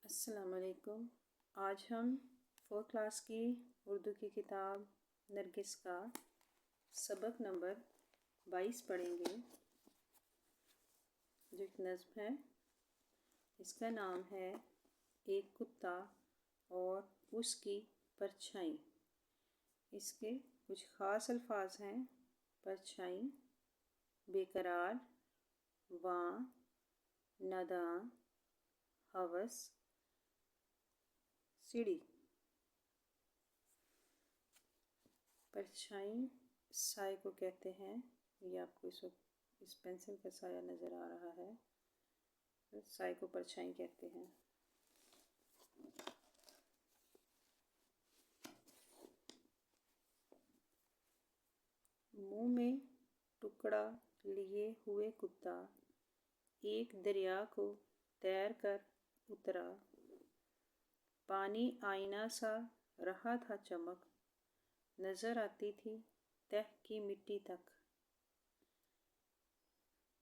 السلام علیکم۔ آج ہم 4 کلاس کی اردو کی کتاب نرگس کا سبق نمبر 22 پڑھیں گے، جو ایک نظم ہے۔ اس کا نام ہے ایک کتا اور اس کی پرچھائی۔ اس کے کچھ خاص الفاظ ہیں: پرچھائی، بے قرار، واں، ناداں، ہوس، سیڑھی۔ پرچھائی سائے کو کہتے ہیں۔ یہ آپ کو اس پینسل کا سایہ نظر آ رہا ہے، سائے کو پرچھائی کہتے ہیں۔ منہ میں ٹکڑا لیے ہوئے کتا ایک دریا کو تیر کر اترا، پانی آئینہ سا رہا تھا چمک، نظر آتی تھی تہ کی مٹی تک۔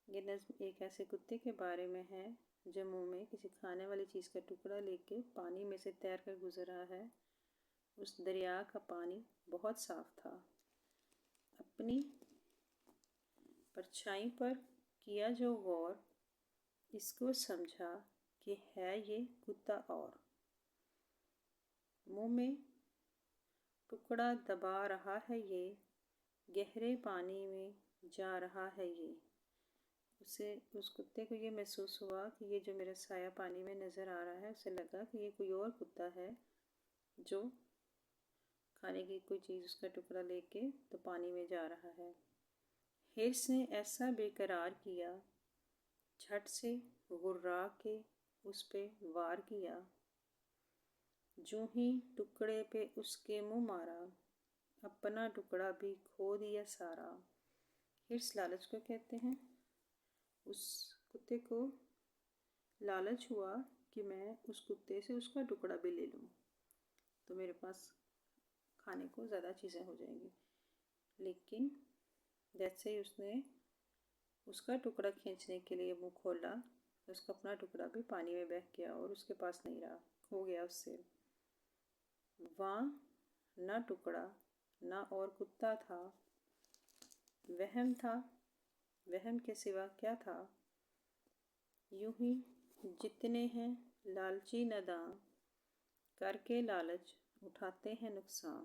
یہ نظم ایک ایسے کتے کے بارے میں ہے جو منہ میں کسی کھانے والی چیز کا ٹکڑا لے کے پانی میں سے تیر کر گزر رہا ہے۔ اس دریا کا پانی بہت صاف تھا۔ اپنی پرچھائی پر کیا جو غور، اس کو سمجھا کہ ہے یہ کتا اور۔ منہ میں ٹکڑا دبا رہا ہے یہ، گہرے پانی میں جا رہا ہے یہ۔ اس کتے کو یہ محسوس ہوا کہ یہ جو میرا سایہ پانی میں نظر آ رہا ہے، اسے لگا کہ یہ کوئی اور کتا ہے جو کھانے کی کوئی چیز اس کا ٹکڑا لے کے تو پانی میں جا رہا ہے۔ حرص نے ایسا بے قرار کیا، جھٹ سے غرا کے اس پہ وار کیا، جوں ہی ٹکڑے پہ اس کے منہ مارا، اپنا ٹکڑا بھی کھو دیا سارا۔ حرص لالچ کو کہتے ہیں۔ اس کتے کو لالچ ہوا کہ میں اس کتے سے اس کا ٹکڑا بھی لے لوں تو میرے پاس کھانے کو زیادہ چیزیں ہو جائیں گی، لیکن جیسے ہی اس نے اس کا ٹکڑا کھینچنے کے لیے منہ کھولا، اس کا اپنا ٹکڑا بھی پانی میں بہہ گیا اور اس کے پاس نہیں رہا، کھو گیا اس سے۔ وہاں نہ ٹکڑا نہ اور کتا تھا، وہم تھا، وہم کے سوا کیا تھا؟ یوں ہی جتنے ہیں لالچی ناداں، کر کے لالچ اٹھاتے ہیں نقصان۔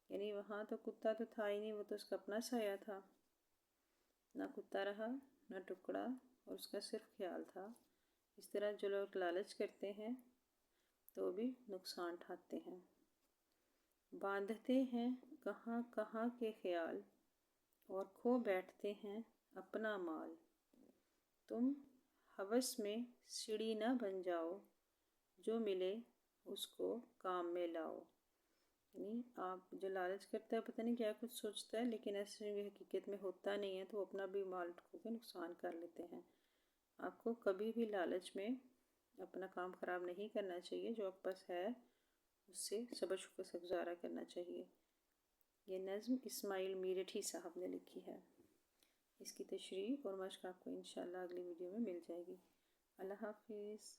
یعنی وہاں تو کتا تو تھا ہی نہیں، وہ تو اس کا اپنا سایہ تھا۔ نہ کتا رہا نہ ٹکڑا، اور اس کا صرف خیال تھا۔ اس طرح جو لوگ لالچ کرتے ہیں تو بھی نقصان اٹھاتے ہیں۔ باندھتے ہیں کہاں کہاں کے خیال، اور کھو بیٹھتے ہیں اپنا مال۔ تم ہوس میں سیڑھی نہ بن جاؤ، جو ملے اس کو کام میں لاؤ۔ یعنی آپ جو لالچ کرتا ہے پتہ نہیں کیا کچھ سوچتا ہے، لیکن ایسے حقیقت میں ہوتا نہیں ہے، تو وہ اپنا بھی مال کھو کے نقصان کر لیتے ہیں۔ آپ کو کبھی بھی لالچ میں اپنا کام خراب نہیں کرنا چاہیے، جو آپ کے پاس ہے اس سے صبر شکر سے گزارا کرنا چاہیے۔ یہ نظم اسماعیل میرٹھی صاحب نے لکھی ہے۔ اس کی تشریح اور مشق آپ کو انشاءاللہ اگلی ویڈیو میں مل جائے گی۔ اللہ حافظ۔